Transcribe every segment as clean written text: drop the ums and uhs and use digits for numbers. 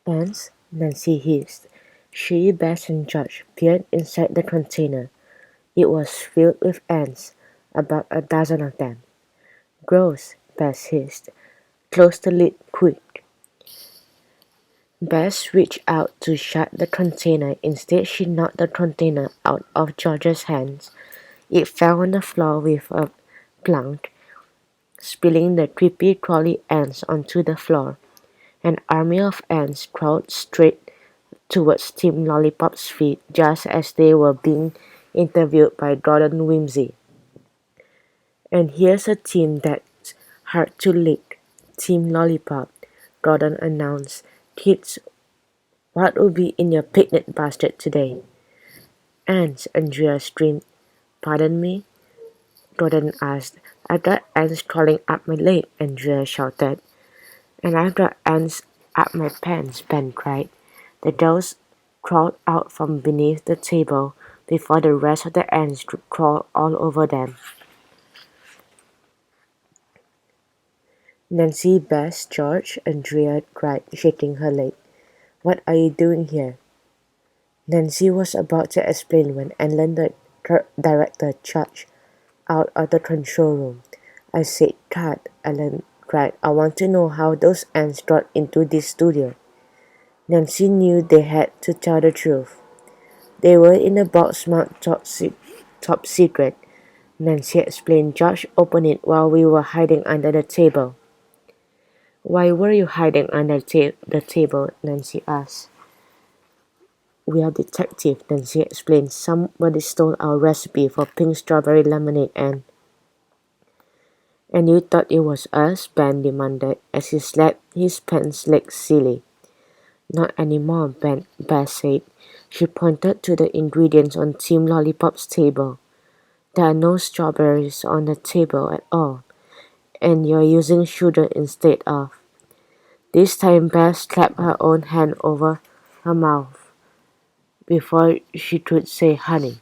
Ants, Nancy hissed. She, Bess, and George peered inside the container. It was filled with ants, about a dozen of them. Gross, Bess hissed. Close the lid, quick. Bess reached out to shut the container. Instead, she knocked the container out of George's hands. It fell on the floor with a plunk, spilling the creepy crawly ants onto the floor. An army of ants crawled straight towards Tim Lollipop's feet just as they were being interviewed by Gordon Whimsy. "And here's a team that's hard to lick, Team Lollipop," Gordon announced. "Kids, what will be in your picnic basket today?" "Ants," Andrea screamed. "Pardon me?" Gordon asked. "I've got ants crawling up my leg," Andrea shouted. "And I've got ants up my pants," Ben cried. The dolls crawled out from beneath the table before the rest of the ants could crawl all over them. "Nancy, Bess, George," Andrea cried, shaking her leg. "What are you doing here?" Nancy was about to explain when Ellen, the director, charged out of the control room. "I said cut," Ellen cried. "I want to know how those ants got into this studio." Nancy knew they had to tell the truth. "They were in a box marked top secret," Nancy explained. "George opened it while we were hiding under the table." "Why were you hiding under the table?" Nancy asked. "We are detectives," Nancy explained. "Somebody stole our recipe for pink strawberry lemonade and—" "And you thought it was us?" Ben demanded as he slapped his pants leg silly. "Not anymore," Bess said. She pointed to the ingredients on Team Lollipop's table. "There are no strawberries on the table at all, and you're using sugar instead of—" This time Bess clapped her own hand over her mouth before she could say honey.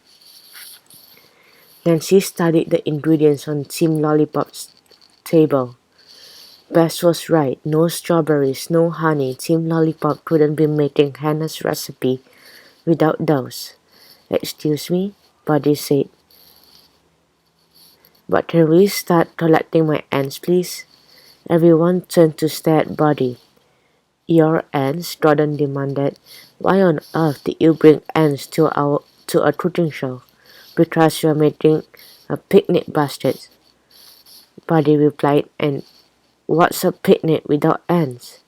Nancy studied the ingredients on Team Lollipop's table. Bess was right. No strawberries, no honey. Team Lollipop couldn't be making Hannah's recipe without those. "Excuse me," Buddy said. "But can we start collecting my ants, please?" Everyone turned to stare at Buddy. "Your ants?" Gordon demanded. "Why on earth did you bring ants to a cooking show?" "Because you're making a picnic basket," Buddy replied. "And what's a picnic without ants?"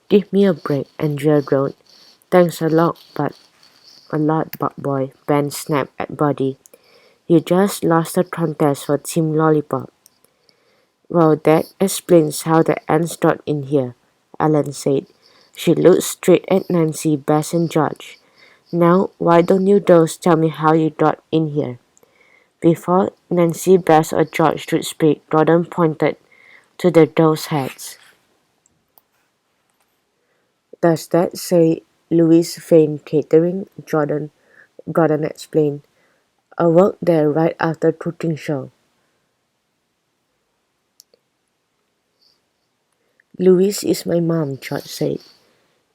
"Give me a break," Andrea groaned. "Thanks a lot, boy," Ben snapped at Buddy. "You just lost the contest for Team Lollipop." "Well, that explains how the ants got in here," Ellen said. She looked straight at Nancy, Bess, and George. "Now, why don't you girls tell me how you got in here?" Before Nancy, Bess, or George could speak, Gordon pointed to the dolls' heads. "Does that say Louis Fane Catering?" Gordon explained. "I worked there right after cooking show." "Louise is my mom," George said.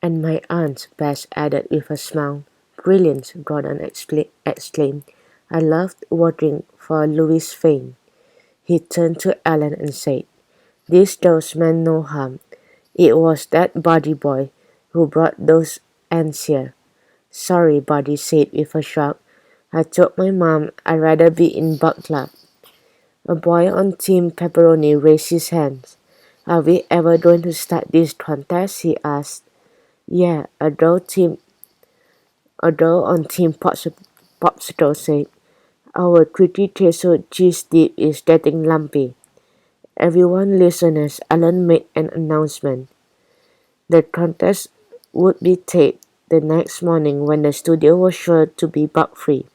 "And my aunt," Bess added with a smile. "Brilliant," Gordon exclaimed. "I loved working for Louis Fane." He turned to Ellen and said, "These dolls meant no harm. It was that Buddy boy who brought those ants here." "Sorry," Buddy said with a shrug. "I told my mom I'd rather be in Bug Club." A boy on Team Pepperoni raised his hand. "Are we ever going to start this contest?" he asked. "Yeah," a girl on Team Popsicle said. "Our creaky queso cheese dip is getting lumpy." "Everyone listen as Ellen made an announcement. The contest would be taped the next morning when the studio was sure to be bug-free.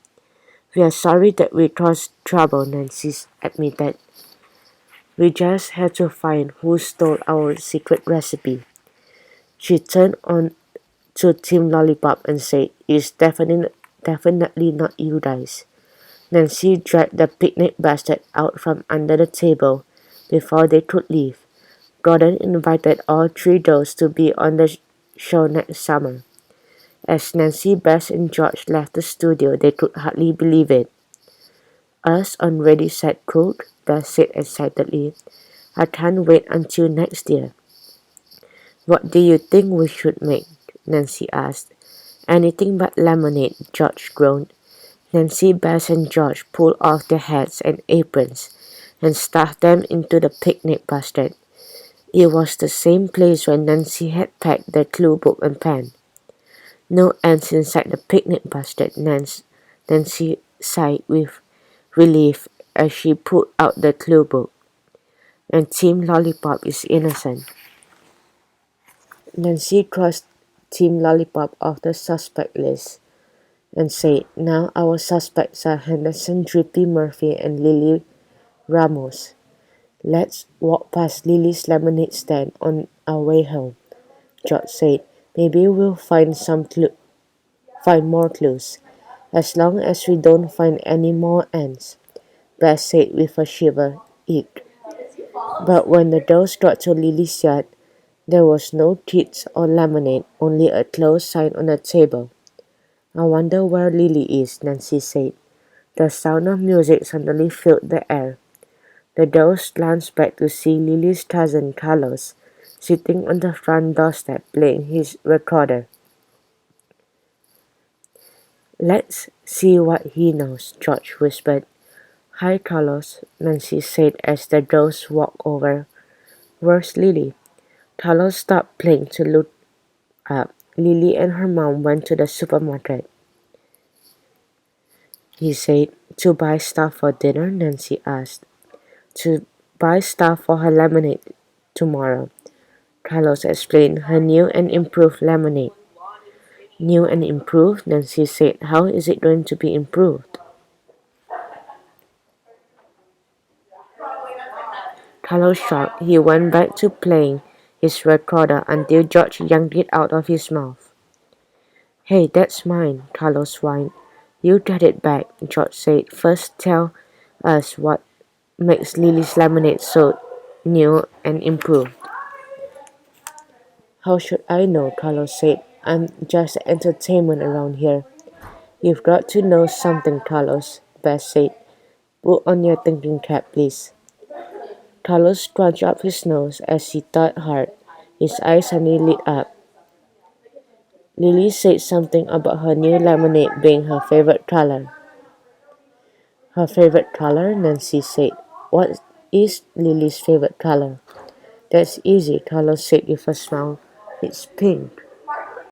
"We are sorry that we caused trouble," Nancy admitted. "We just had to find who stole our secret recipe." She turned on to Team Lollipop and said, "It's definitely not you guys." Nancy dragged the picnic basket out from under the table before they could leave. Gordon invited all three dolls to be on the show next summer. As Nancy, Bess, and George left the studio, they could hardly believe it. Us on Ready Set Cook, Bess said excitedly. I can't wait until next year. What do you think we should make? Nancy asked. Anything but lemonade, George groaned. Nancy, Bess, and George pulled off their hats and aprons and stuffed them into the picnic basket. It was the same place where Nancy had packed the clue book and pen. No ants inside the picnic basket, Nancy sighed with relief as she pulled out the clue book. And Team Lollipop is innocent. Nancy crossed Team Lollipop off the suspect list and said, now our suspects are Henderson, Drippy Murphy, and Lily Ramos. Let's walk past Lily's lemonade stand on our way home, George said. Maybe we'll find more clues. As long as we don't find any more ants, Bess said with a shiver. Eek. But when the girls got to Lily's yard, there was no treats or lemonade, only a closed sign on the table. I wonder where Lily is, Nancy said. The sound of music suddenly filled the air. The girls glanced back to see Lily's cousin Carlos sitting on the front doorstep playing his recorder. Let's see what he knows, George whispered. Hi, Carlos, Nancy said as the girls walked over. Where's Lily? Carlos stopped playing to look up. Lily and her mom went to the supermarket. He said, to buy stuff for dinner, Nancy asked. To buy stuff for her lemonade tomorrow, Carlos explained. Her new and improved lemonade. New and improved, Nancy said. How is it going to be improved? Carlos shrugged. He went back to playing his recorder until George yanked it out of his mouth. Hey, that's mine, Carlos whined. You get it back, George said. First tell us what makes Lily's lemonade so new and improved. How should I know, Carlos said. I'm just entertainment around here. You've got to know something, Carlos, Bess said. Put on your thinking cap, please. Carlos scrunched up his nose as he thought hard. His eyes suddenly lit up. Lily said something about her new lemonade being her favorite color. Her favorite color? Nancy said. What is Lily's favorite color? That's easy, Carlos said with a smile. It's pink.